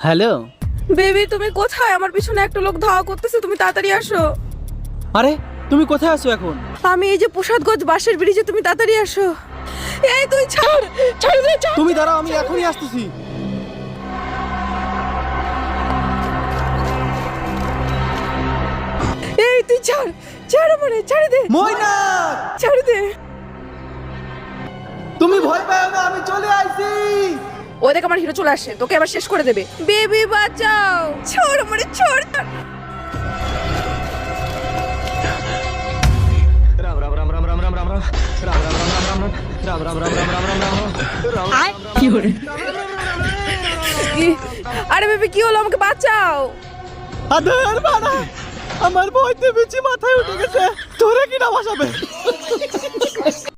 Hello. Baby তুমি কোথায়? আমার পিছনে একটা লোক ধাওয়া করতেছে, তুমি তাড়াতাড়ি আসো। আরে তুমি কোথায় আছো এখন? আমি এই যে প্রসাদগঞ্জ বাসের ব্রিজে, তুমি তাড়াতাড়ি আসো। এই তুই ছাড়, ছাড় দে, ছাড়। তুমি দাঁড়াও, আমি এখনই আসতেছি। এই তুই ছাড়, ছাড় আমারে, ছাড় দে, ময়না, ছাড় দে। তুমি ভয় পাও না, আমি চলে আইছি। ওই দেখ আমার হিরো চলে আসে, তোকে আবার শেষ করে দেবে। বেবি বাঁচাও, ছাড় আমারে, ছাড়। আরে বেবি কি হলো, আমাকে বাঁচাও। আদের বাড়া, আমার ভয়তে বেশি মাথায় উঠে গেছে। তোরা কি না বাঁচাবে?